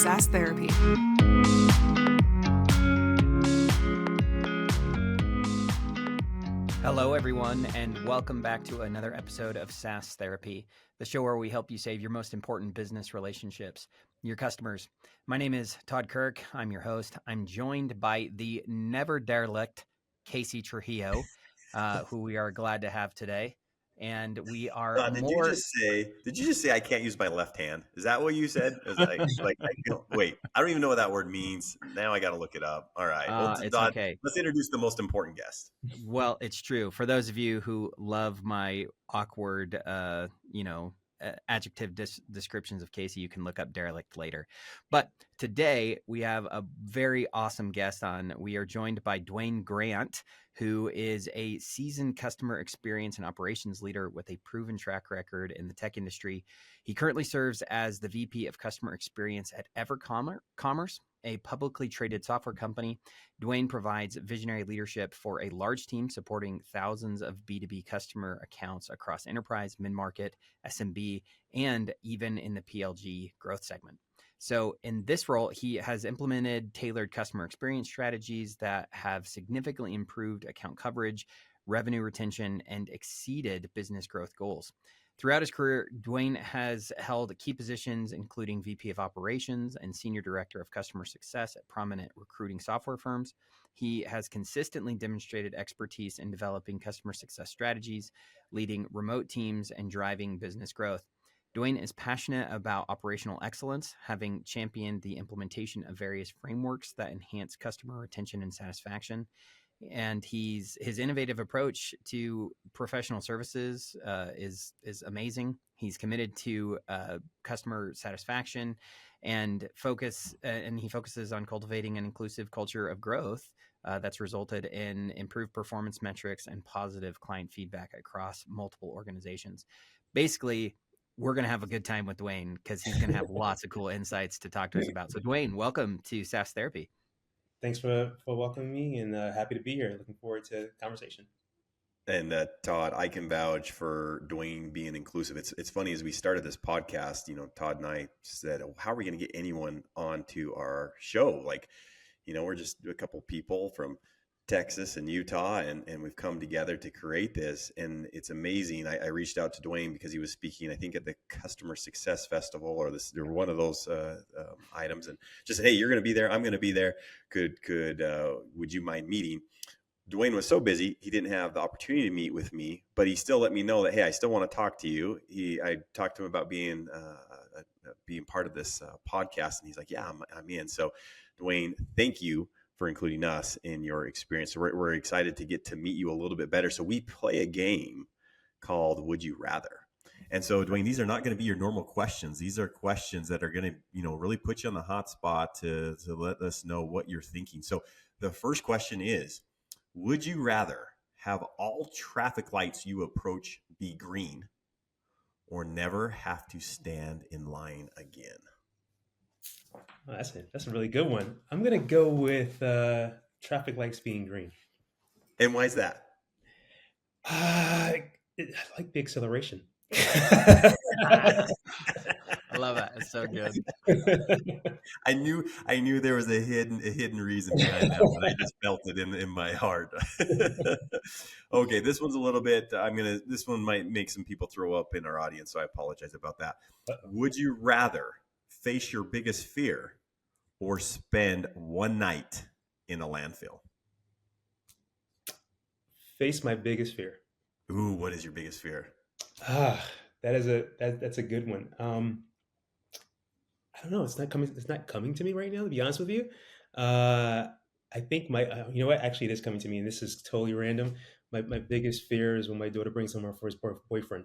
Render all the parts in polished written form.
SaaS Therapy. Hello, everyone, and welcome back to another episode of SaaS Therapy, the show where we help you save your most important business relationships, your customers. My name is Todd Kirk. I'm your host. I'm joined by the never derelict Casey Trujillo, who we are glad to have today. And we are Did you just say I can't use my left hand? Is that what you said? Wait, I don't even know what that word means. Now I got to look it up. All right. Well, it's Todd, okay. Let's introduce the most important guest. Well, it's true. For those of you who love my awkward, adjective descriptions of Casey, you can look up derelict later. But today we have a very awesome guest on. We are joined by Dwayne Grant, who is a seasoned customer experience and operations leader with a proven track record in the tech industry. He currently serves as the VP of Customer Experience at Evercommerce, a publicly traded software company. Dwayne provides visionary leadership for a large team supporting thousands of B2B customer accounts across enterprise, mid-market, SMB, and even in the PLG growth segment. So in this role, he has implemented tailored customer experience strategies that have significantly improved account coverage, revenue retention, and exceeded business growth goals. Throughout his career, Dwayne has held key positions, including VP of Operations and Senior Director of Customer Success at prominent recruiting software firms. He has consistently demonstrated expertise in developing customer success strategies, leading remote teams, and driving business growth. Dwayne is passionate about operational excellence, having championed the implementation of various frameworks that enhance customer retention and satisfaction. And his innovative approach to professional services is amazing. He's committed to customer satisfaction and he focuses on cultivating an inclusive culture of growth that's resulted in improved performance metrics and positive client feedback across multiple organizations. Basically, we're going to have a good time with Dwayne because he's going to have lots of cool insights to talk to us about. So Dwayne, welcome to SaaS Therapy. Thanks for welcoming me, and happy to be here. Looking forward to the conversation. And Todd, I can vouch for Dwayne being inclusive. It's funny, as we started this podcast, Todd and I said, how are we going to get anyone onto our show? We're just a couple people from Texas and Utah, and we've come together to create this. And it's amazing. I reached out to Dwayne because he was speaking, I think, at the Customer Success Festival or one of those items, and just said, hey, you're going to be there. I'm going to be there. Would you mind meeting? Dwayne was so busy, he didn't have the opportunity to meet with me, but he still let me know that, hey, I still want to talk to you. I talked to him about being part of this podcast, and he's like, yeah, I'm in. So Dwayne, thank you for including us in your experience. So we're excited to get to meet you a little bit better. So we play a game called Would You Rather? And so, Dwayne, these are not going to be your normal questions. These are questions that are going to, really put you on the hot spot to let us know what you're thinking. So the first question is, would you rather have all traffic lights you approach be green or never have to stand in line again? Oh, that's a really good one. I'm going to go with traffic lights being green. And why is that? I like the acceleration. I love that. It's so good. I knew there was a hidden reason behind that one. I just felt it in my heart. Okay, this one's a little bit. This one might make some people throw up in our audience, so I apologize about that. Would you rather face your biggest fear or spend one night in a landfill? Face my biggest fear. Ooh, what is your biggest fear? That's a good one. I don't know. It's not coming to me right now, to be honest with you. I think you know what? Actually, it is coming to me, and this is totally random. My biggest fear is when my daughter brings home her first boyfriend.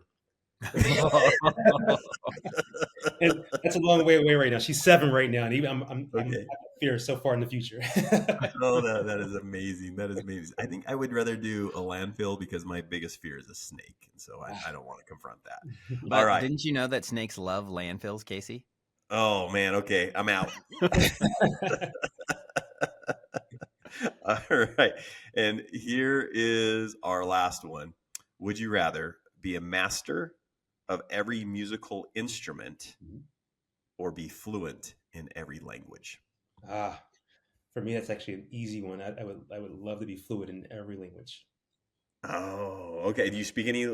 And that's a long way away right now. She's 7 right now, and even I'm fear so far in the future. Oh, that is amazing. That is amazing. I think I would rather do a landfill because my biggest fear is a snake, and so I don't want to confront that. But all right. Didn't you know that snakes love landfills, Casey? Oh man. Okay, I'm out. All right, and here is our last one. Would you rather be a master of every musical instrument or be fluent in every language? Ah, for me, that's actually an easy one. I would love to be fluent in every language. Oh, okay. Do you speak any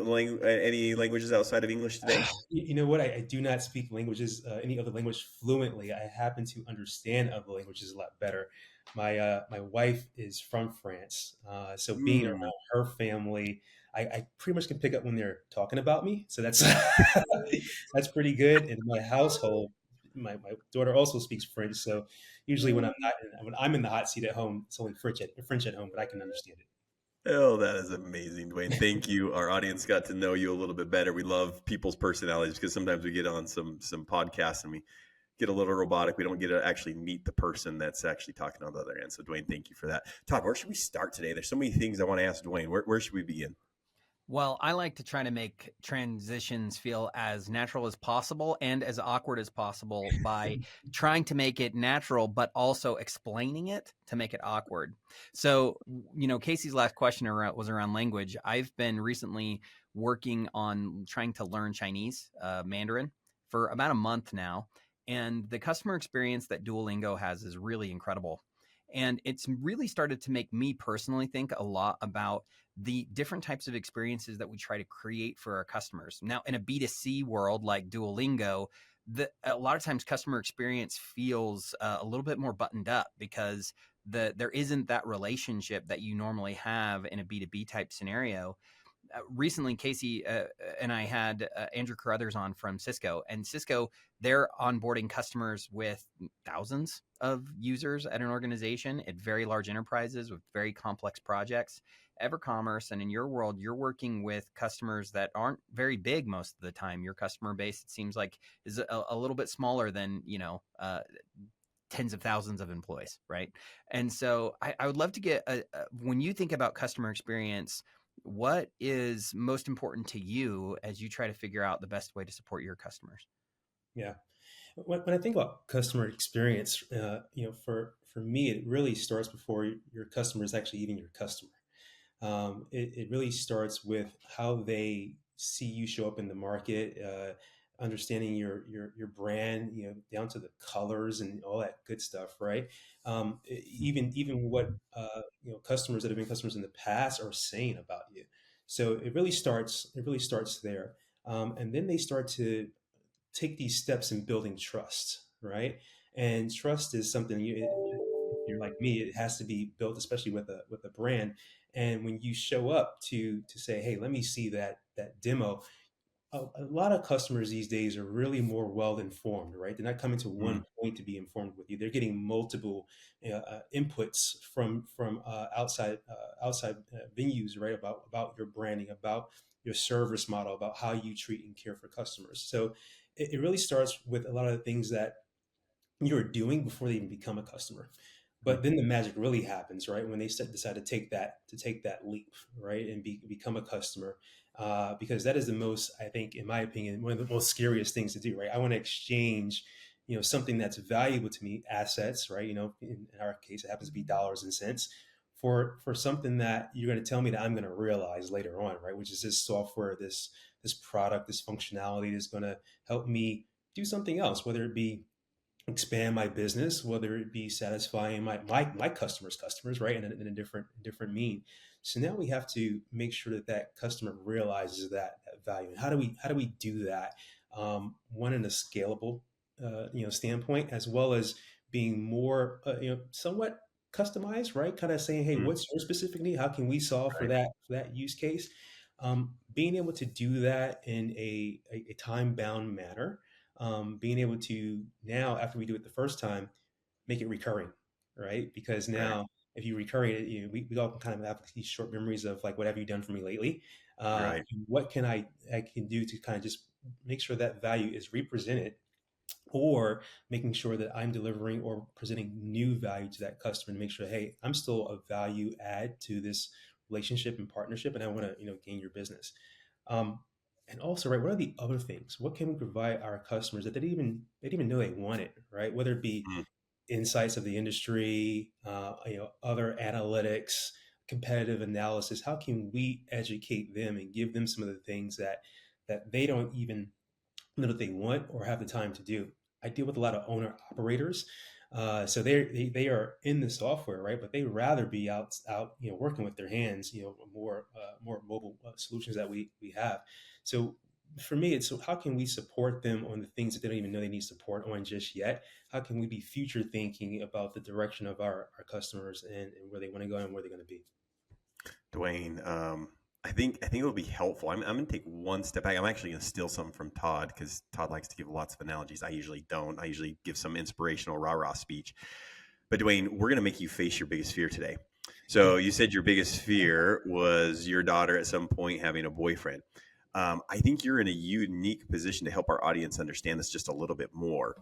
languages outside of English today? You know what? I do not speak languages, any other language fluently. I happen to understand other languages a lot better. My wife is from France, so being Hmm. around her family, I pretty much can pick up when they're talking about me. So that's that's pretty good. In my household, my daughter also speaks French. So usually when I'm in the hot seat at home, it's only French at home, but I can understand it. Oh, that is amazing, Dwayne. Thank you. Our audience got to know you a little bit better. We love people's personalities because sometimes we get on some podcasts and we get a little robotic. We don't get to actually meet the person that's actually talking on the other end. So, Dwayne, thank you for that. Todd, where should we start today? There's so many things I want to ask Dwayne. Where should we begin? Well, I like to try to make transitions feel as natural as possible and as awkward as possible by trying to make it natural, but also explaining it to make it awkward. So, Casey's last question was around language. I've been recently working on trying to learn Chinese, Mandarin, for about a month now. And the customer experience that Duolingo has is really incredible. And it's really started to make me personally think a lot about the different types of experiences that we try to create for our customers. Now, in a B2C world like Duolingo, a lot of times customer experience feels a little bit more buttoned up because there isn't that relationship that you normally have in a B2B type scenario. Recently, Casey and I had Andrew Carruthers on from Cisco, and Cisco, they're onboarding customers with thousands of users at an organization at very large enterprises with very complex projects. Evercommerce, and in your world, you're working with customers that aren't very big most of the time. Your customer base, it seems like, is a little bit smaller than tens of thousands of employees, right? And so I would love to get when you think about customer experience, what is most important to you as you try to figure out the best way to support your customers? Yeah. When I think about customer experience, for me, it really starts before your customer is actually even your customer. It really starts with how they see you show up in the market, understanding your brand, down to the colors and all that good stuff, right? Even what customers that have been customers in the past are saying about you. So it really starts there, and then they start to take these steps in building trust, right? And trust is something if you're like me, it has to be built, especially with a brand. And when you show up to say, hey, let me see that demo, a lot of customers these days are really more well informed, right? They're not coming to Mm, one point to be informed with you. They're getting multiple inputs from outside venues, right? About your branding, about your service model, about how you treat and care for customers. So it really starts with a lot of the things that you're doing before they even become a customer. mm, But then the magic really happens, right? When they decide to take that leap, right, and become a customer, because that is the most, I think, in my opinion, one of the most scariest things to do, right? I want to exchange, something that's valuable to me, assets, right? In our case, it happens to be dollars and cents, for something that you're going to tell me that I'm going to realize later on, right? Which is this software, this product, this functionality that's going to help me do something else, whether it be expand my business, whether it be satisfying my customers, right, in a different mean. So now we have to make sure that customer realizes that value. And how do we do that? One, in a scalable standpoint, as well as being more somewhat customized, right? Kind of saying, hey, mm. what's your specific need? How can we solve for Right. that use case? Being able to do that in a time bound manner, being able to now, after we do it the first time, make it recurring, right? Because Right. now, if you recurring it, we all kind of have these short memories of like, what have you done for me lately? Right. What can I can do to kind of just make sure that value is represented, or making sure that I'm delivering or presenting new value to that customer and make sure, hey, I'm still a value add to this relationship and partnership, and I want to gain your business. Um, and also, right, what are the other things? What can we provide our customers that they didn't even know they wanted, right? Whether it be Mm. insights of the industry, other analytics, competitive analysis. How can we educate them and give them some of the things that they don't even know that they want or have the time to do? I deal with a lot of owner operators. So they are in the software, right? But they rather be out working with their hands, more mobile solutions that we have. So for me, it's, so how can we support them on the things that they don't even know they need support on just yet? How can we be future thinking about the direction of our customers, and where they want to go and where they're going to be? Dwayne, I think it'll be helpful. I'm going to take one step back. I'm actually going to steal some from Todd because Todd likes to give lots of analogies. I usually don't. I usually give some inspirational rah-rah speech. But Dwayne, we're going to make you face your biggest fear today. So you said your biggest fear was your daughter at some point having a boyfriend. I think you're in a unique position to help our audience understand this just a little bit more.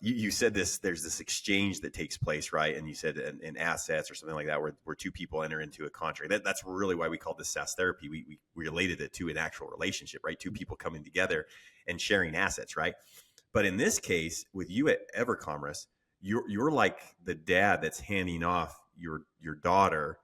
You said there's this exchange that takes place, right? And you said in assets or something like that, where two people enter into a contract. That's really why we call this SaaS therapy. We related it to an actual relationship, right? Two people coming together and sharing assets, right? But in this case, with you at Evercommerce, you're like the dad that's handing off your daughter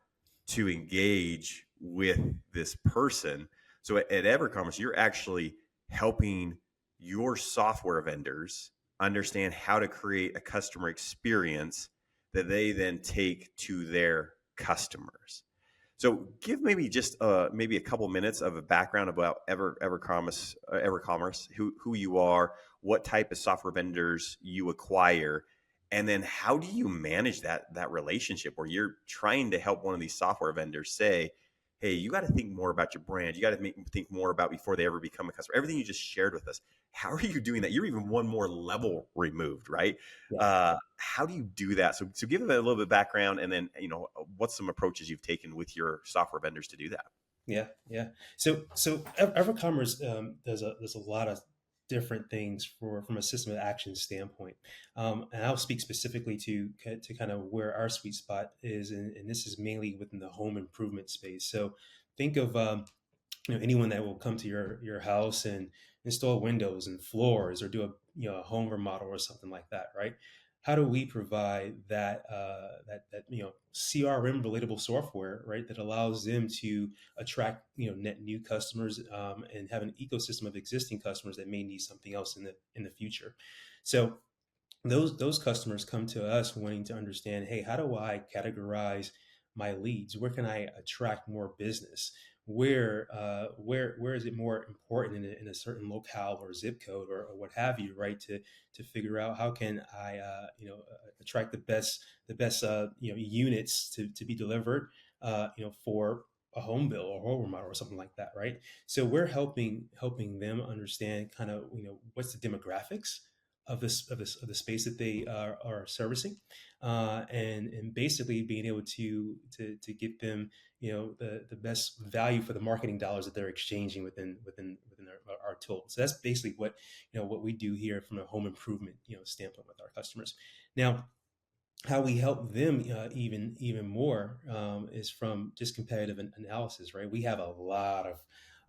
to engage with this person. So at Evercommerce, you're actually helping your software vendors understand how to create a customer experience that they then take to their customers. So give maybe just maybe a couple minutes of a background about Evercommerce, who you are, what type of software vendors you acquire, and then how do you manage that relationship where you're trying to help one of these software vendors say, hey, you got to think more about your brand. You got to think more about before they ever become a customer. Everything you just shared with us. How are you doing that? You're even one more level removed, right? Yeah. How do you do that? So give them a little bit of background, and then what's some approaches you've taken with your software vendors to do that? Yeah, yeah. So Evercommerce does a lot of different things from a system of action standpoint, and I'll speak specifically to kind of where our sweet spot is, and this is mainly within the home improvement space. So think of anyone that will come to your house and install windows and floors or do a home remodel or something like that, right? How do we provide that CRM relatable software, right, that allows them to attract net new customers, and have an ecosystem of existing customers that may need something else in the future? So those customers come to us wanting to understand, hey, how do I categorize my leads? Where can I attract more business? Where is it more important in a certain locale or zip code, or what have you, right? To figure out how can I attract the best units to be delivered for a home bill or home remodel or something like that, right? So we're helping them understand kind of what's the demographics of the space that they are servicing, and basically being able to get them the best value for the marketing dollars that they're exchanging within our tool. So that's basically what we do here from a home improvement standpoint with our customers. Now, how we help them even more is from just competitive analysis, right? We have a lot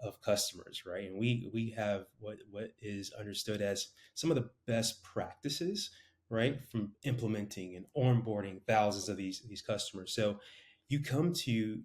of customers, right? And we have what is understood as some of the best practices, right, from implementing and onboarding thousands of these customers. So you come to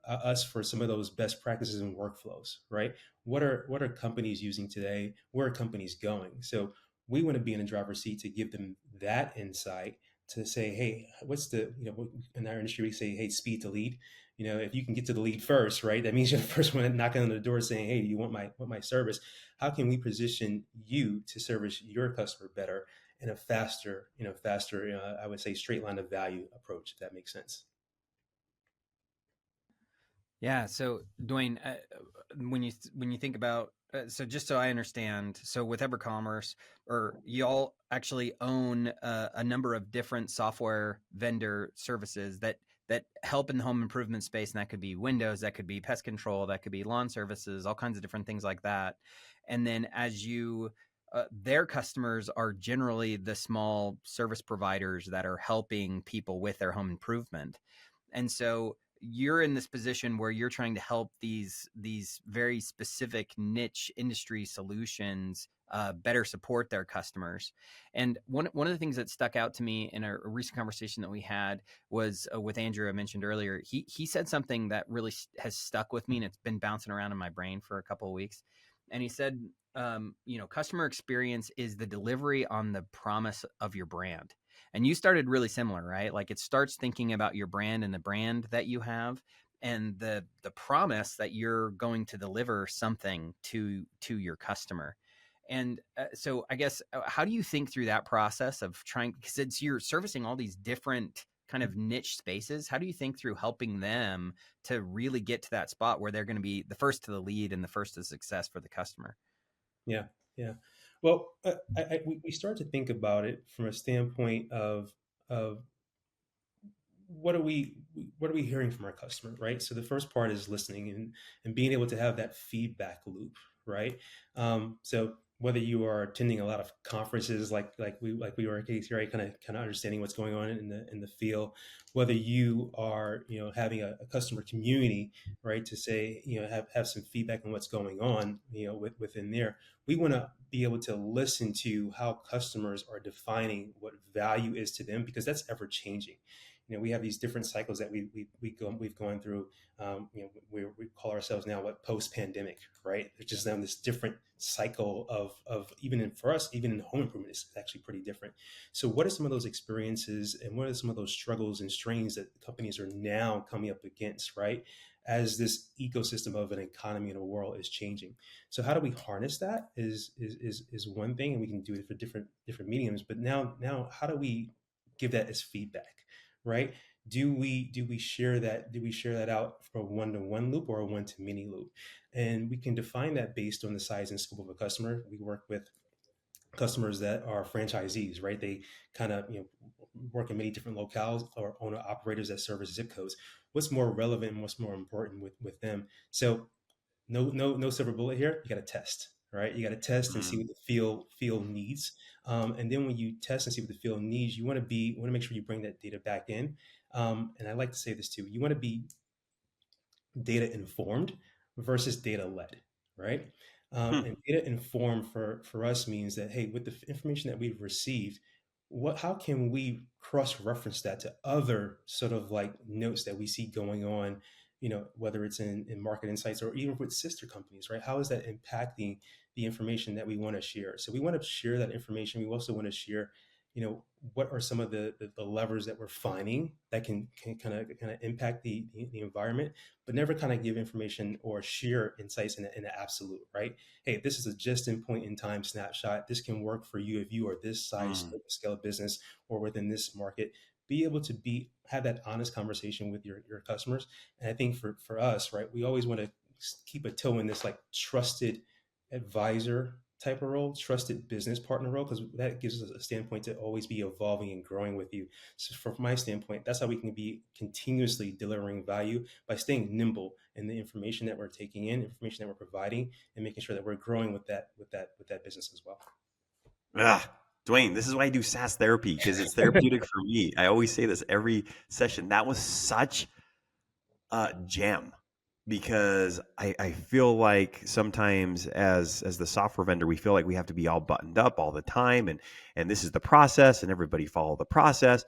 us for some of those best practices and workflows, right? What are companies using today? Where are companies going? So we want to be in the driver's seat to give them that insight, to say, hey, what's in our industry, we say, hey, speed to lead. If you can get to the lead first, right, that means you're the first one knocking on the door saying, hey, you want my service. How can we position you to service your customer better in a faster, I would say, straight line of value approach, if that makes sense. Yeah. So Dwayne, when you think about, so just so I understand, so with Evercommerce, or y'all actually own a number of different software vendor services that help in the home improvement space, and that could be windows, that could be pest control, that could be lawn services, all kinds of different things like that. And then as you their customers are generally the small service providers that are helping people with their home improvement. And so you're in this position where you're trying to help these very specific niche industry solutions better support their customers. And one of the things that stuck out to me in a recent conversation that we had was with Andrew, I mentioned earlier. He said something that really has stuck with me, and it's been bouncing around in my brain for a couple of weeks. and he said, customer experience is the delivery on the promise of your brand. And you started really similar, right? Like it starts thinking about your brand and the brand that you have, and the promise that you're going to deliver something to your customer. And so I guess, how do you think through that process of trying, because it's, you're servicing all these different kind of niche spaces. How do you think through helping them to really get to that spot where they're going to be the first to the lead and the first to success for the customer? Yeah, yeah. Well, we start to think about it from a standpoint of what are we hearing from our customer, right? So the first part is listening and being able to have that feedback loop, right? So whether you are attending a lot of conferences like we were in case, right, kind of understanding what's going on in the field, whether you are having a customer community, right, to say have some feedback on what's going on within there, we want to be able to listen to how customers are defining what value is to them, because that's ever changing. We have these different cycles that we've gone through. We call ourselves now what post-pandemic, right? It's just now this different cycle of for us, even in home improvement, it's actually pretty different. So what are some of those experiences and what are some of those struggles and strains that companies are now coming up against, right? As this ecosystem of an economy in a world is changing. So how do we harness that is one thing, and we can do it for different mediums. But now how do we give that as feedback? Right? Do we share that out for a one-to-one loop or a one-to-many loop? And we can define that based on the size and scope of a customer. We work with customers that are franchisees, right? They kind of work in many different locales, or owner operators that service zip codes. What's more relevant and what's more important with them? So no silver bullet here. You got to test, right? You got to test and see Mm. what the field needs. And then when you test and see what the field needs, you want to make sure you bring that data back in. And I like to say this too: you want to be data informed versus data led, right? Hmm. And data informed for us means that, hey, with the information that we've received, how can we cross reference that to other sort of like notes that we see going on, whether it's in market insights or even with sister companies, right? How is that impacting the information that we want to share? So we want to share that information. We also want to share, what are some of the levers that we're finding that can kind of impact the environment, but never kind of give information or share insights in an absolute, right? Hey, this is a just in point in time snapshot. This can work for you if you are this size Mm. scale of business or within this market. Be able to have that honest conversation with your customers. And I think for us, right, we always want to keep a toe in this like trusted advisor type of role, trusted business partner role, because that gives us a standpoint to always be evolving and growing with you. So from my standpoint, that's how we can be continuously delivering value, by staying nimble in the information that we're taking in, information that we're providing, and making sure that we're growing with that business as well. Ah, Dwayne, this is why I do SaaS therapy, because it's therapeutic for me. I always say this every session. That was such a gem, because I feel like sometimes as the software vendor, we feel like we have to be all buttoned up all the time, and this is the process and everybody follow the process.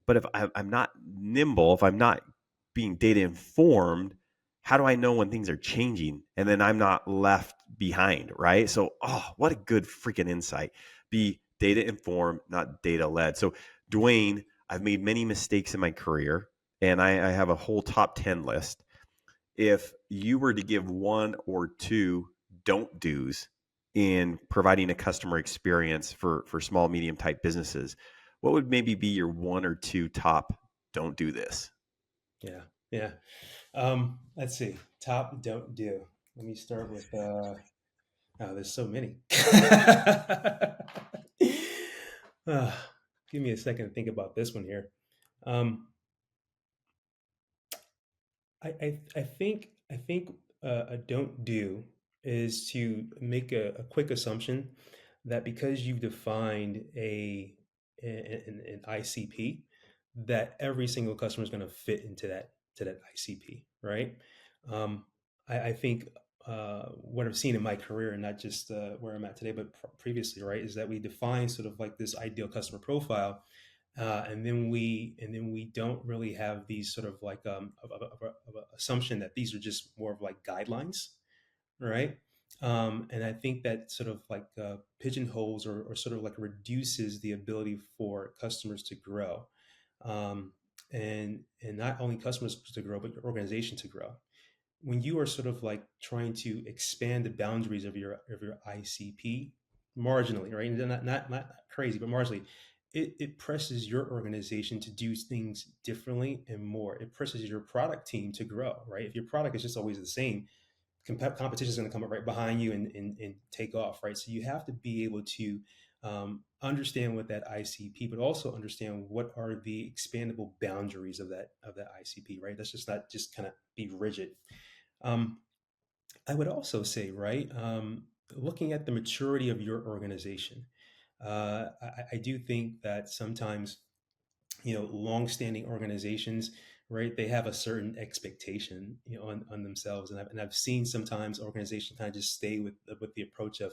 But if I'm not nimble, if I'm not being data informed, how do I know when things are changing and then I'm not left behind, right? So, oh, what a good freaking insight. Be data informed, not data led. So, Dwayne, I've made many mistakes in my career, and I have a whole top 10 list. If you were to give one or two don't do's in providing a customer experience for small, medium type businesses, what would maybe be your one or two top don't do this? Yeah, yeah. Let's see. Top don't do. Let me start with. There's so many. uh, Give me a second to think about this one here. Um, I think a don't do is to make a quick assumption that because you've defined an ICP, that every single customer is going to fit into that ICP, right? Um, I think what I've seen in my career, and not just where I'm at today, but previously, right, is that we define sort of like this ideal customer profile, and then we don't really have these sort of like of a assumption that these are just more of like guidelines, right? And I think that sort of like pigeonholes or sort of like reduces the ability for customers to grow, um, and not only customers to grow, but your organization to grow. When you are sort of like trying to expand the boundaries of your ICP marginally, right? And not crazy, but marginally, it presses your organization to do things differently and more. It presses your product team to grow, right? If your product is just always the same, competition is going to come up right behind you and take off, right? So you have to be able to understand what that ICP, but also understand what are the expandable boundaries of that ICP, right? That's just not just kind of be rigid. Um, I would also say, right, looking at the maturity of your organization, I do think that sometimes, long-standing organizations, right, they have a certain expectation, on themselves, and I've seen sometimes organizations kind of just stay with the approach of,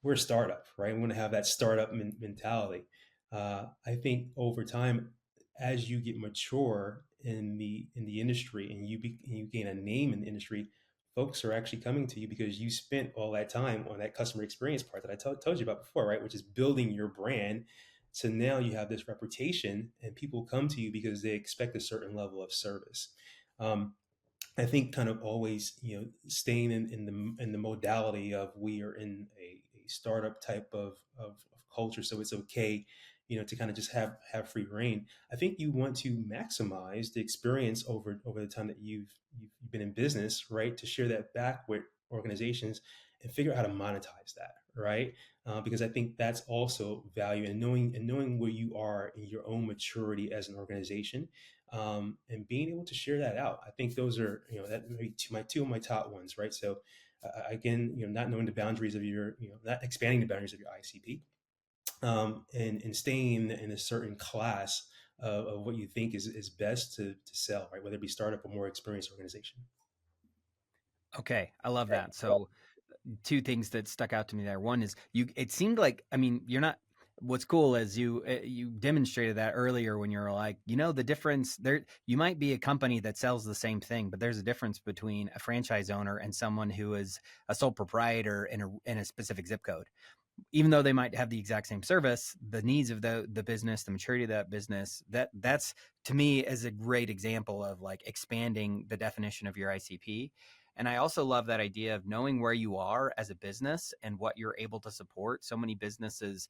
we're a startup, right? We want to have that startup mentality. I think over time, as you get mature in the industry and you gain a name in the industry, folks are actually coming to you because you spent all that time on that customer experience part that I told you about before, right? Which is building your brand. So now you have this reputation, and people come to you because they expect a certain level of service. Um, I think kind of always, staying in the modality of, we are in a startup type of culture, so it's okay, to kind of just have free reign. I think you want to maximize the experience over the time that you've been in business, right? To share that back with organizations and figure out how to monetize that, right? Because I think that's also value, and knowing where you are in your own maturity as an organization, and being able to share that out. I think those are, that maybe two of my top ones, right? So again, not knowing the boundaries of your, not expanding the boundaries of your ICP, and staying in a certain class of what you think is best to sell, right? Whether it be startup or more experienced organization. Okay, I love that. So two things that stuck out to me there. One is it seemed like, I mean, you're not, what's cool is you demonstrated that earlier when you're like, the difference there, you might be a company that sells the same thing, but there's a difference between a franchise owner and someone who is a sole proprietor in a specific zip code. Even though they might have the exact same service, the needs of the business, the maturity of that business, that's to me is a great example of like expanding the definition of your ICP. And I also love that idea of knowing where you are as a business and what you're able to support. So many businesses,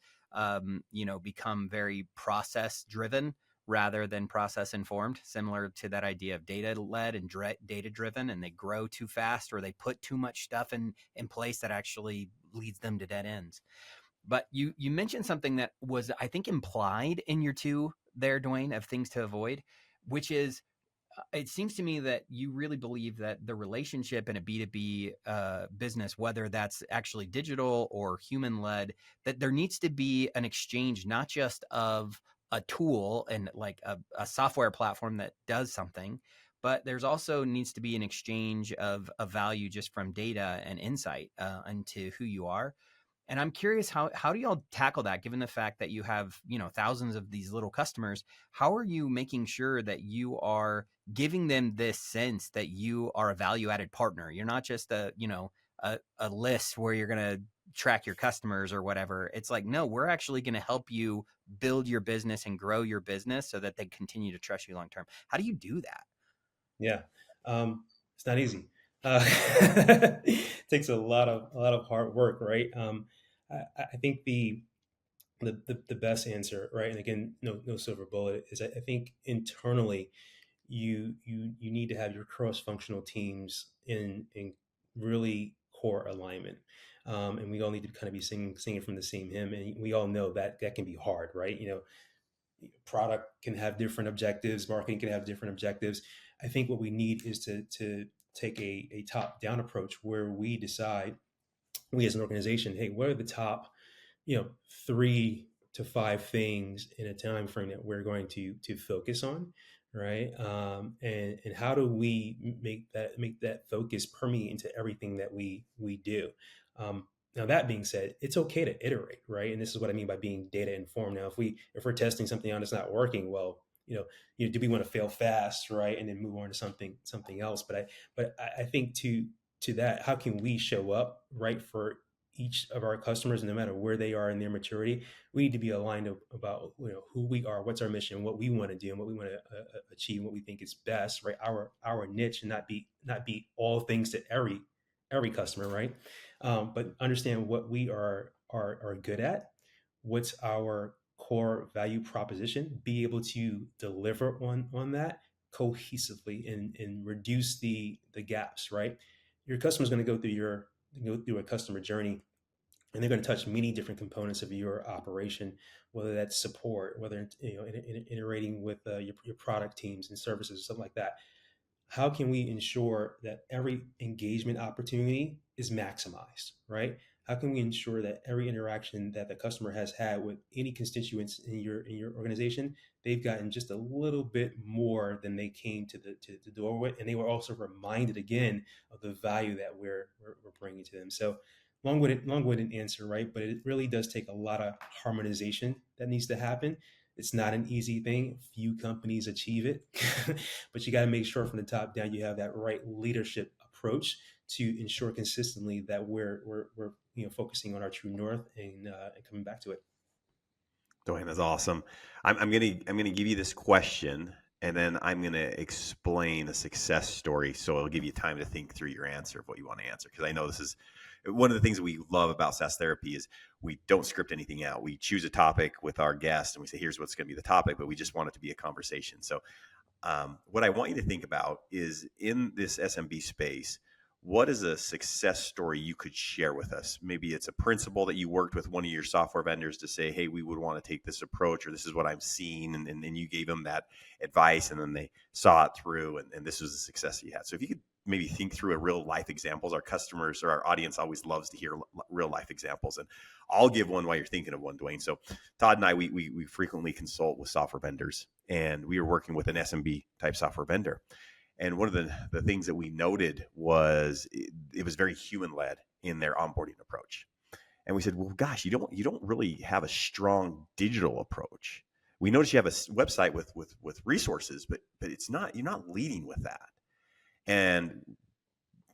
become very process driven rather than process informed, similar to that idea of data led and data driven, and they grow too fast or they put too much stuff in place that actually leads them to dead ends. But you mentioned something that was, I think, implied in your two there, Dwayne, of things to avoid, which is, it seems to me that you really believe that the relationship in a B2B business, whether that's actually digital or human led, that there needs to be an exchange, not just of a tool and like a software platform that does something, but there's also needs to be an exchange of value just from data and insight into who you are. And I'm curious, how do y'all tackle that, given the fact that you have, thousands of these little customers? How are you making sure that you are giving them this sense that you are a value added partner? You're not just a list where you're going to track your customers or whatever. It's like, no, we're actually going to help you build your business and grow your business so that they continue to trust you long term. How do you do that? Yeah, it's not easy. It takes a lot of hard work, right? I think the best answer, right? And again, no silver bullet, is I think internally you need to have your cross functional teams in really core alignment. And we all need to kind of be singing from the same hymn, and we all know that that can be hard, right? Product can have different objectives, marketing can have different objectives. I think what we need is to take a top down approach where we decide, we as an organization, hey, what are the top, 3 to 5 things in a time frame that we're going to focus on, right? And how do we make that focus permeate into everything that we do? Now that being said, it's okay to iterate, right? And this is what I mean by being data informed. Now, if we're testing something out that's not working, well, do we want to fail fast, right, and then move on to something else? But I think to that, how can we show up right for each of our customers, no matter where they are in their maturity? We need to be aligned about who we are, what's our mission, what we want to do, and what we want to achieve, what we think is best, right? Our niche, and not be all things to every customer, right? But understand what we are good at, what's our core value proposition, be able to deliver on that cohesively, and reduce the gaps, right? Your customer is going to go through a customer journey, and they're going to touch many different components of your operation, whether that's support, whether integrating with your product teams and services, something like that. How can we ensure that every engagement opportunity is maximized, right? How can we ensure that every interaction that the customer has had with any constituents in your organization, they've gotten just a little bit more than they came to the door with, and they were also reminded again of the value that we're bringing to them. So long-winded answer, right? But it really does take a lot of harmonization that needs to happen. It's not an easy thing. Few companies achieve it, but you got to make sure from the top down you have that right leadership approach to ensure consistently that we're focusing on our true north, and coming back to it. Dwayne, that's awesome. I'm gonna give you this question, and then I'm gonna explain a success story, so it'll give you time to think through your answer of what you want to answer. Because I know this is one of the things we love about SaaS Therapy is we don't script anything out. We choose a topic with our guest, and we say, "Here's what's going to be the topic," but we just want it to be a conversation. So, what I want you to think about is in this SMB space, what is a success story you could share with us? Maybe it's a principle that you worked with one of your software vendors to say, hey, we would want to take this approach, or this is what I'm seeing. And you gave them that advice, and then they saw it through, and this was the success you had. So if you could maybe think through a real life examples, our customers or our audience always loves to hear real life examples. And I'll give one while you're thinking of one, Dwayne. So Todd and I, we frequently consult with software vendors, and we were working with an SMB type software vendor. And one of the things that we noted was it was very human led in their onboarding approach. And we said, well, gosh, you don't really have a strong digital approach. We notice you have a website with resources, but you're not leading with that. And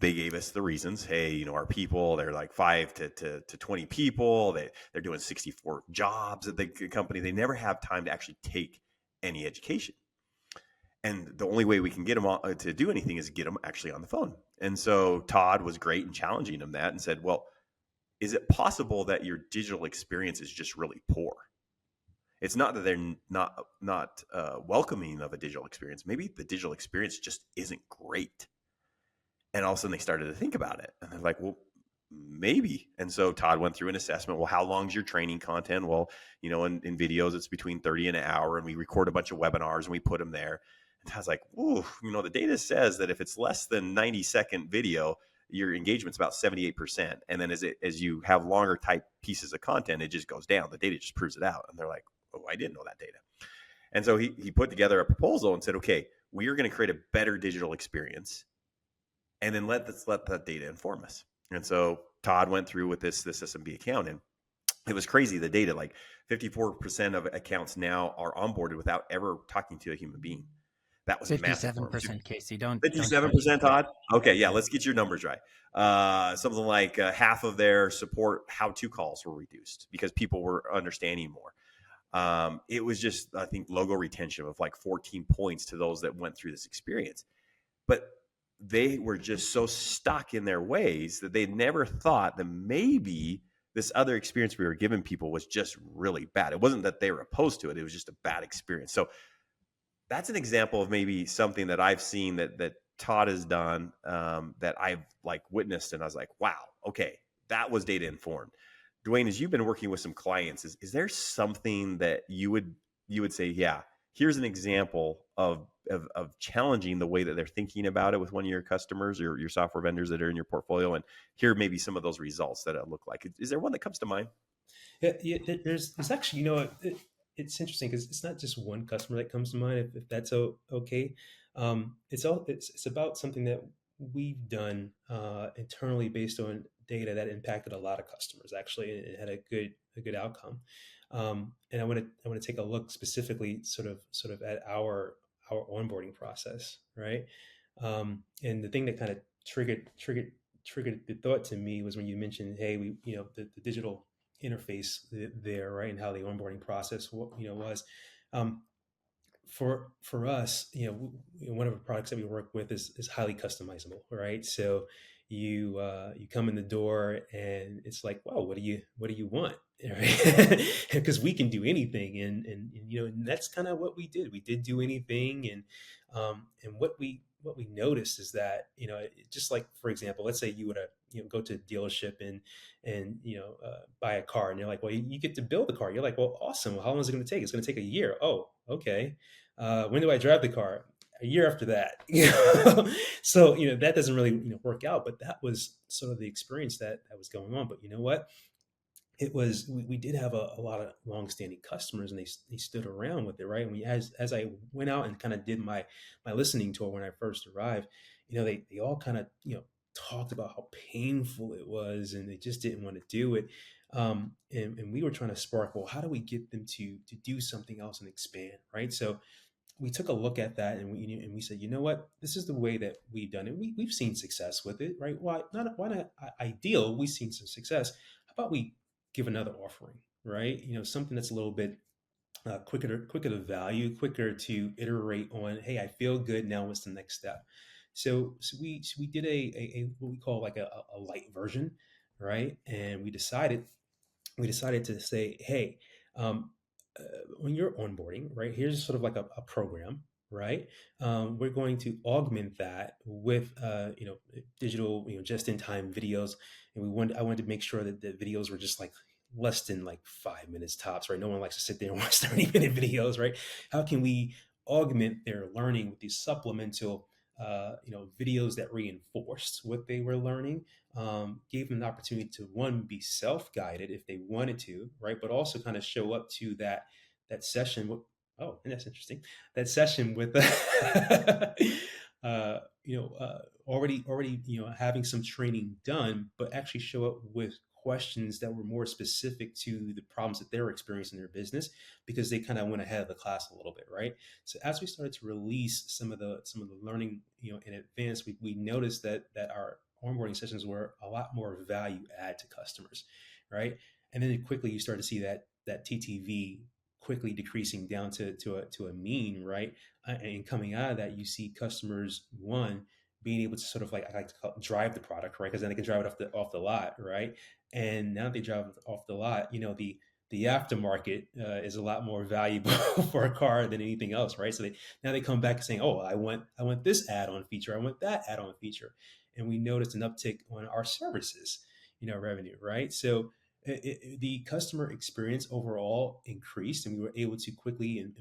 they gave us the reasons. Hey, our people, they're like 5 to 20 people. They're doing 64 jobs at the company. They never have time to actually take any education. And the only way we can get them to do anything is get them actually on the phone. And so Todd was great in challenging them that and said, well, is it possible that your digital experience is just really poor? It's not that they're not welcoming of a digital experience. Maybe the digital experience just isn't great. And all of a sudden they started to think about it. And they're like, well, maybe. And so Todd went through an assessment. Well, how long is your training content? Well, in videos, it's between 30 and an hour. And we record a bunch of webinars and we put them there. And I was like, ooh, the data says that if it's less than 90-second video, your engagement's about 78%. And then as you have longer type pieces of content, it just goes down. The data just proves it out. And they're like, oh, I didn't know that data. And so he put together a proposal and said, okay, we are going to create a better digital experience. And then let that data inform us. And so Todd went through with this SMB account, and it was crazy. The data, like 54% of accounts now are onboarded without ever talking to a human being. That was 57%, Casey. Don't 57%, Todd. Okay, yeah, let's get your numbers right. Something like half of their support how-to calls were reduced because people were understanding more. It was just, I think, logo retention of like 14 points to those that went through this experience. But they were just so stuck in their ways that they never thought that maybe this other experience we were giving people was just really bad. It wasn't that they were opposed to it. It was just a bad experience. So that's an example of maybe something that I've seen that Todd has done, that I've like witnessed. And I was like, wow, okay, that was data informed. Dwayne, as you've been working with some clients, is there something that you would say, yeah, here's an example of challenging the way that they're thinking about it with one of your customers or your software vendors that are in your portfolio, and here maybe some of those results that it look like? Is there one that comes to mind? Yeah, there's actually, it's interesting because it's not just one customer that comes to mind. If that's okay, it's about something that we've done internally based on data that impacted a lot of customers actually, and it had a good outcome. And I want to take a look specifically, sort of at our onboarding process, right? And the thing that kind of triggered triggered the thought to me was when you mentioned, hey, the digital interface there, right, and how the onboarding process, was. Um, for us, one of the products that we work with is highly customizable, right? So you come in the door and it's like, wow, what do you want? Right? Because we can do anything, and that's kind of what we did. We did do anything, and what we noticed is that just like, for example, let's say you would go to a dealership and buy a car, and you're like, well, you get to build the car. You're like, well, awesome. Well, how long is it going to take? It's going to take a year. Oh, okay. When do I drive the car? A year after that. So that doesn't really work out. But that was sort of the experience that was going on. But you know what? It was we did have a lot of longstanding customers, and they stood around with it, right? And as I went out and kind of did my listening tour when I first arrived, they all kind of talked about how painful it was, and they just didn't want to do it. And we were trying to spark, well, how do we get them to do something else and expand, right? So we took a look at that, and we said, you know what, this is the way that we've done it. We've seen success with it, right? Why not ideal? We've seen some success. How about we give another offering, right? Something that's a little bit quicker to value, quicker to iterate on. Hey, I feel good now. What's the next step? So we did a what we call like a light version, right? And we decided to say, hey, um, when you're onboarding, right, here's sort of like a program, right? We're going to augment that with, digital, just-in-time videos. And I wanted to make sure that the videos were just like less than like 5 minutes tops, right? No one likes to sit there and watch 30-minute videos, right? How can we augment their learning with these supplemental, videos that reinforced what they were learning, gave them the opportunity to, one, be self-guided if they wanted to, right, but also kind of show up to that session with, oh, and that's interesting, that session with already having some training done, but actually show up with questions that were more specific to the problems that they're experiencing in their business, because they kind of went ahead of the class a little bit, right? So as we started to release some of the learning, in advance, we noticed that our onboarding sessions were a lot more value add to customers, right? And then quickly you start to see that TTV quickly decreasing down to a mean, right? And coming out of that, you see customers, one, being able to sort of, like, I like to call it, drive the product, right? Because then they can drive it off the lot, right? And now they drive it off the lot, the aftermarket is a lot more valuable for a car than anything else, right? So now they come back saying, "Oh, I want this add-on feature, I want that add-on feature," and we noticed an uptick on our services, revenue, right? So the customer experience overall increased, and we were able to quickly and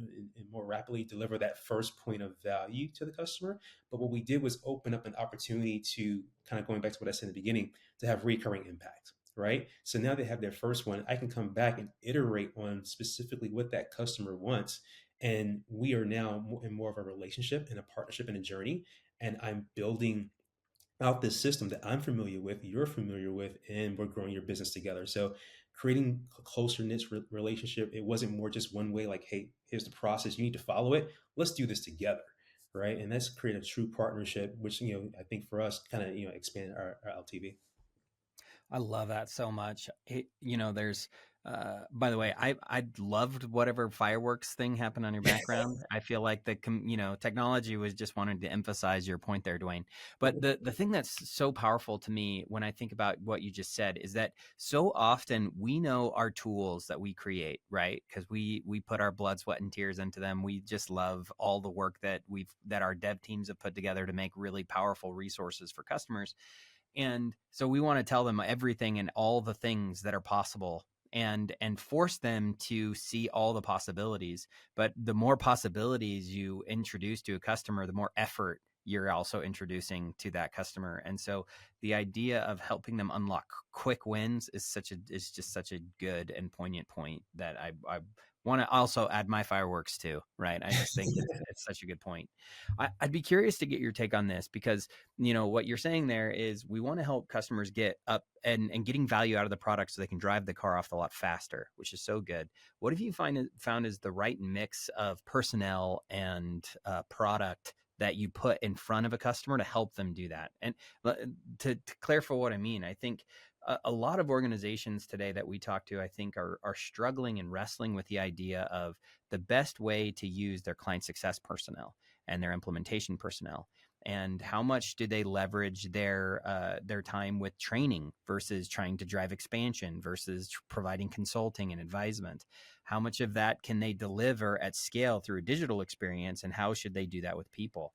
more rapidly deliver that first point of value to the customer. But what we did was open up an opportunity to, kind of going back to what I said in the beginning, to have recurring impact, right? So now they have their first one. I can come back and iterate on specifically what that customer wants. And we are now in more of a relationship and a partnership and a journey. And I'm building out this system that I'm familiar with, you're familiar with, and we're growing your business together. So creating a closer knit relationship, it wasn't more just one way, like, hey, here's the process, you need to follow it. Let's do this together. Right. And that's create a true partnership, which, I think for us kind of, expand our LTV. I love that so much. There's, by the way, I loved whatever fireworks thing happened on your background. I feel like technology was just wanting to emphasize your point there, Dwayne. But the thing that's so powerful to me when I think about what you just said is that so often we know our tools that we create, right? Because we put our blood, sweat, and tears into them. We just love all the work that our dev teams have put together to make really powerful resources for customers. And so we want to tell them everything and all the things that are possible, and force them to see all the possibilities. But the more possibilities you introduce to a customer, the more effort you're also introducing to that customer. And so the idea of helping them unlock quick wins is just such a good and poignant point that I want to also add my fireworks to, right? I just think it's such a good point. I'd be curious to get your take on this, because what you're saying there is we want to help customers get up and getting value out of the product so they can drive the car off the lot faster, which is so good. What have you found is the right mix of personnel and product that you put in front of a customer to help them do that. And to clarify what I mean, I think a lot of organizations today that we talk to, I think are struggling and wrestling with the idea of the best way to use their client success personnel and their implementation personnel, and how much do they leverage their time with training versus trying to drive expansion versus providing consulting and advisement. How much of that can they deliver at scale through a digital experience, and how should they do that with people?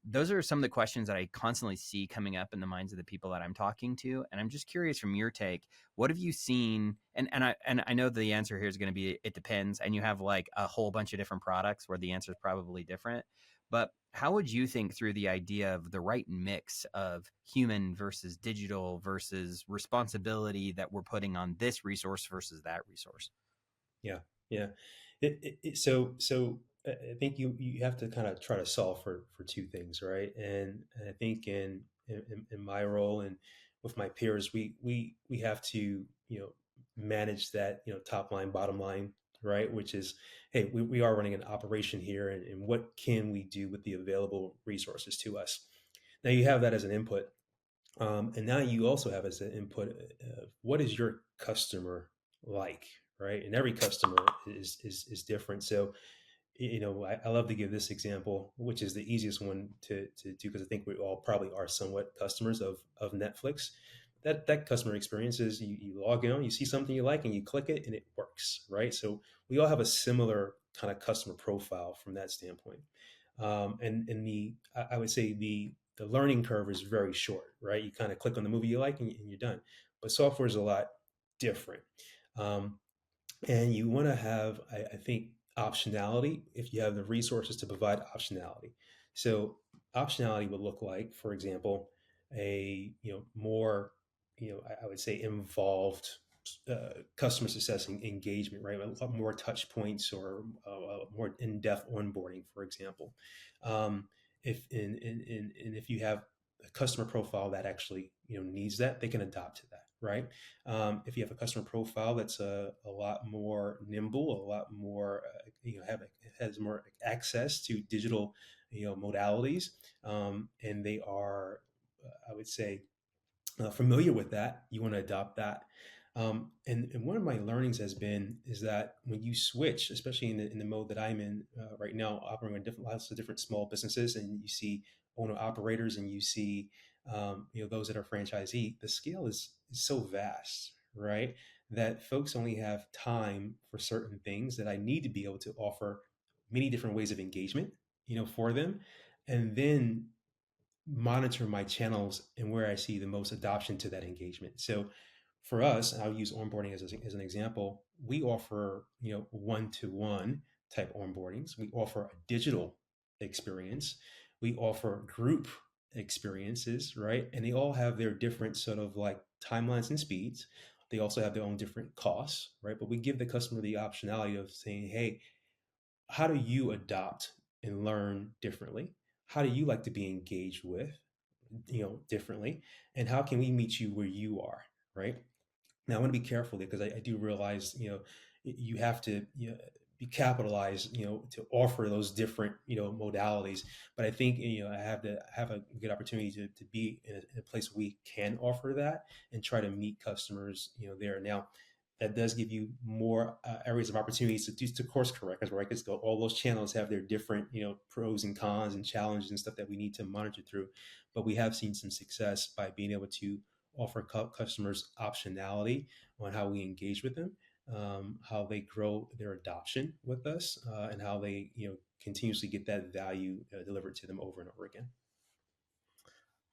Those are some of the questions that I constantly see coming up in the minds of the people that I'm talking to. And I'm just curious from your take, what have you seen? And I know the answer here is going to be, it depends. And you have like a whole bunch of different products where the answer is probably different. But how would you think through the idea of the right mix of human versus digital versus responsibility that we're putting on this resource versus that resource? Yeah, yeah. I think you have to kind of try to solve for two things, right? And I think in my role and with my peers, we have to, manage that, top line, bottom line, right? Which is, hey, we are running an operation here, and what can we do with the available resources to us? Now you have that as an input, and now you also have as an input, what is your customer like, right? And every customer is different. So, I love to give this example, which is the easiest one to do, because I think we all probably are somewhat customers of Netflix. That customer experience is you log in, you see something you like, and you click it, and it works, right? So we all have a similar kind of customer profile from that standpoint. And I would say the learning curve is very short, right? You kind of click on the movie you like, and you're done. But software is a lot different. Um, and you want to have, I think, optionality if you have the resources to provide optionality. So optionality would look like, for example, a more, I would say, involved customer success engagement, right? A lot more touch points, or more in-depth onboarding, for example. If and if you have a customer profile that actually needs that, they can adopt to that, right? If you have a customer profile that's a lot more nimble, a lot more has more access to digital modalities, and they are, I would say, familiar with that, you want to adopt that. And one of my learnings has been is that when you switch, especially in the mode that I'm in right now, operating with lots of different small businesses, and you see owner operators, and you see those that are franchisee, the scale is so vast, right? That folks only have time for certain things, that I need to be able to offer many different ways of engagement, for them, and then monitor my channels and where I see the most adoption to that engagement. So for us, I'll use onboarding as an example. We offer, one-to-one type onboardings. We offer a digital experience. We offer group experiences, right? And they all have their different sort of like timelines and speeds. They also have their own different costs, right? But we give the customer the optionality of saying, hey, how do you adopt and learn differently? How do you like to be engaged with, differently? And how can we meet you where you are, right? Now, I want to be careful there, because I do realize, you have to, be capitalized, to offer those different, modalities. But I think, I have to have a good opportunity to be in a place where we can offer that and try to meet customers, there. Now, that does give you more areas of opportunities to course correct, right? Because all those channels have their different, pros and cons and challenges and stuff that we need to monitor through. But we have seen some success by being able to offer customers optionality on how we engage with them, how they grow their adoption with us, and how they continuously get that value delivered to them over and over again.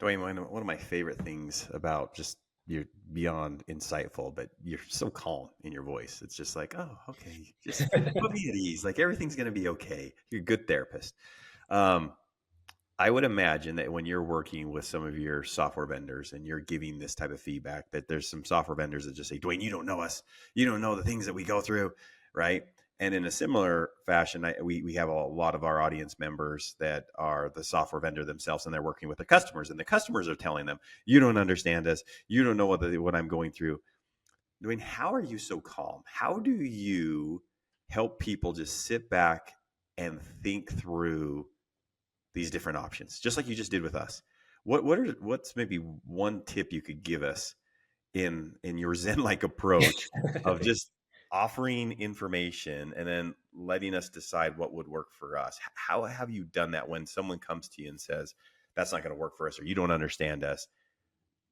Dwayne, one of my favorite things about just you're beyond insightful, but you're so calm in your voice. It's just like, oh, okay, just put me at ease. Like everything's going to be okay. You're a good therapist. I would imagine that when you're working with some of your software vendors and you're giving this type of feedback, that there's some software vendors that just say, Dwayne, you don't know us. You don't know the things that we go through, right? And in a similar fashion, we have a lot of our audience members that are the software vendor themselves, and they're working with the customers, and the customers are telling them, you don't understand us. You don't know what I'm going through. Dwayne, how are you so calm? How do you help people just sit back and think through these different options, just like you just did with us. What's maybe one tip you could give us in your Zen-like approach of just offering information and then letting us decide what would work for us? How have you done that when someone comes to you and says, that's not going to work for us, or you don't understand us,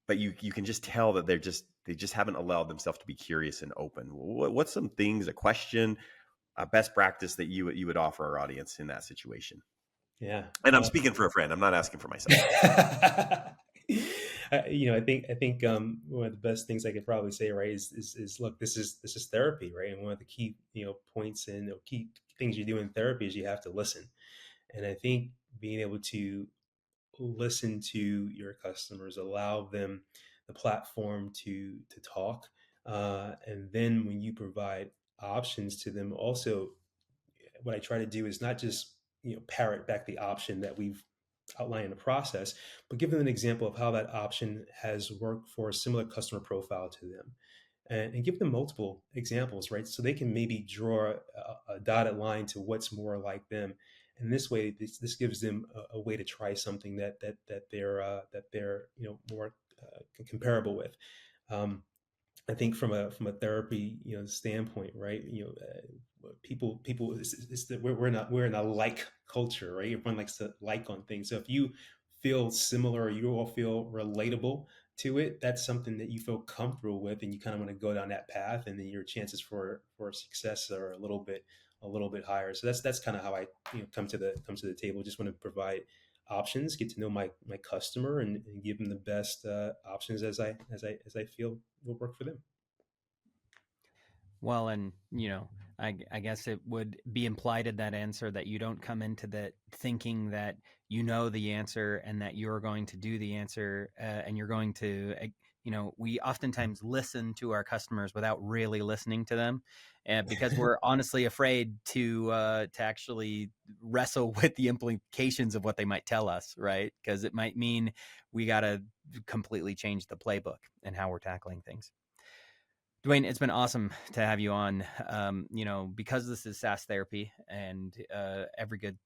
but you can just tell that they just haven't allowed themselves to be curious and open? What's some things, a question, a best practice that you would offer our audience in that situation? Yeah. And I'm speaking for a friend. I'm not asking for myself. I think one of the best things I could probably say, right, is look, this is therapy, right? And one of the key points and key things you do in therapy is you have to listen. And I think being able to listen to your customers, allow them the platform to talk, and then when you provide options to them, also what I try to do is not just parrot back the option that we've outlined in the process, but give them an example of how that option has worked for a similar customer profile to them, and give them multiple examples, right? So they can maybe draw a dotted line to what's more like them. And this way, this gives them a way to try something that they're more comparable with. Um, I think from a therapy standpoint, right? People it's that we're in a like culture, right? Everyone likes to like on things. So if you feel similar, or you all feel relatable to it, that's something that you feel comfortable with, and you kind of want to go down that path, and then your chances for success are a little bit higher. So that's kind of how I come to the table. Just want to provide options, get to know my customer, and give them the best options as I feel will work for them. Well, and I guess it would be implied in that answer that you don't come into that thinking that you know the answer and that you're going to do the answer, and you're going to, we oftentimes listen to our customers without really listening to them, because we're honestly afraid to actually wrestle with the implications of what they might tell us, right? Because it might mean we got to completely change the playbook and how we're tackling things. Dwayne, it's been awesome to have you on. Because this is SaaS Therapy, and every good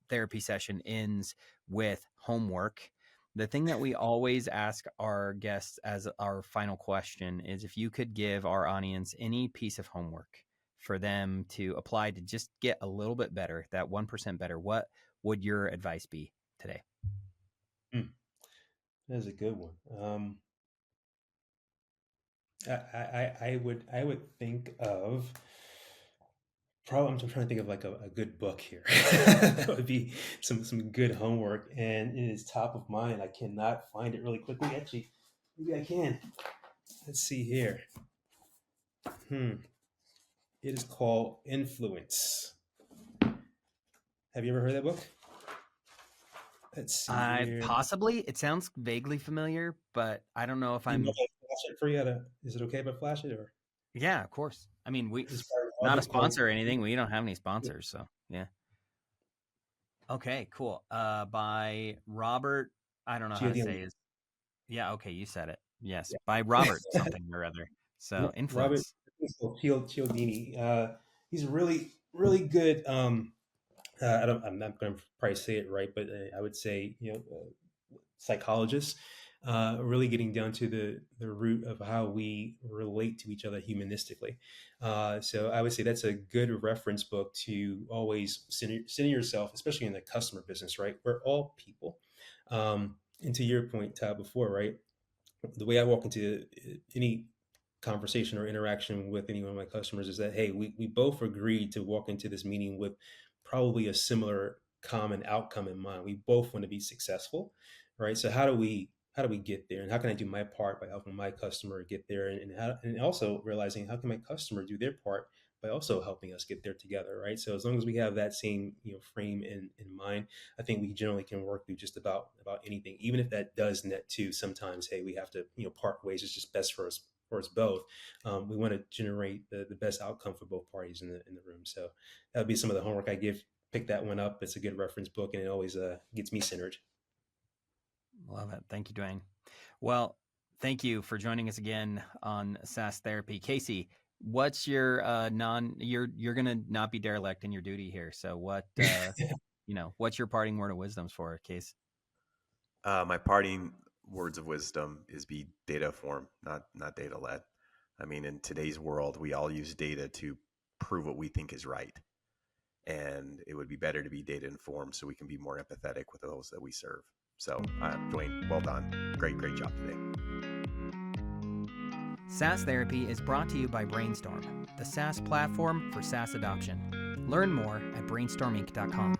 therapy session ends with homework. The thing that we always ask our guests as our final question is if you could give our audience any piece of homework for them to apply to just get a little bit better, that 1% better, what would your advice be today? That is a good one. I would think of probably. I'm trying to think of like a good book here. That would be some good homework, and it is top of mind. I cannot find it really quickly. Actually, maybe I can. Let's see here. It is called Influence. Have you ever heard that book? Let's see here. Possibly. It sounds vaguely familiar, but I don't know if You know, I'm. if I flash it for you. Is it okay if I flash it, or Yeah, of course. I mean, is part of not a a book called? sponsor or anything. We don't have any sponsors, so yeah. Okay, cool. By Robert, I don't know how to say Cialdini. his. Yeah, okay, you said it. Yes, by Yeah. Robert something or other. So Robert influence. Cialdini. He's a really, really good. I'm not going to probably say it right, but I would say psychologist. Really getting down to the root of how we relate to each other humanistically. So I would say that's a good reference book to always center yourself, especially in the customer business. Right, we're all people. And to your point, Todd, before, right, the way I walk into any conversation or interaction with any one of my customers is that, hey, we both agreed to walk into this meeting with probably a similar common outcome in mind. We both want to be successful, right? So how do we get there, and how can I do my part by helping my customer get there, and also realizing how can my customer do their part by also helping us get there together, right? So as long as we have that same frame in mind, I think we generally can work through just about anything, even if that does net to sometimes, hey, we have to part ways. It's just best for us both. We want to generate the best outcome for both parties in the room. So that would be some of the homework I give. Pick that one up. It's a good reference book, and it always gets me centered. Love it. Thank you, Dwayne. Well, thank you for joining us again on SaaS Therapy. Casey, what's your you're gonna not be derelict in your duty here. So what what's your parting word of wisdom for Case? My parting words of wisdom is be data informed, not data led. I mean, in today's world, we all use data to prove what we think is right. And it would be better to be data informed so we can be more empathetic with those that we serve. So, Dwayne, well done. Great job today. SaaS Therapy is brought to you by Brainstorm, the SaaS platform for SaaS adoption. Learn more at brainstorminc.com.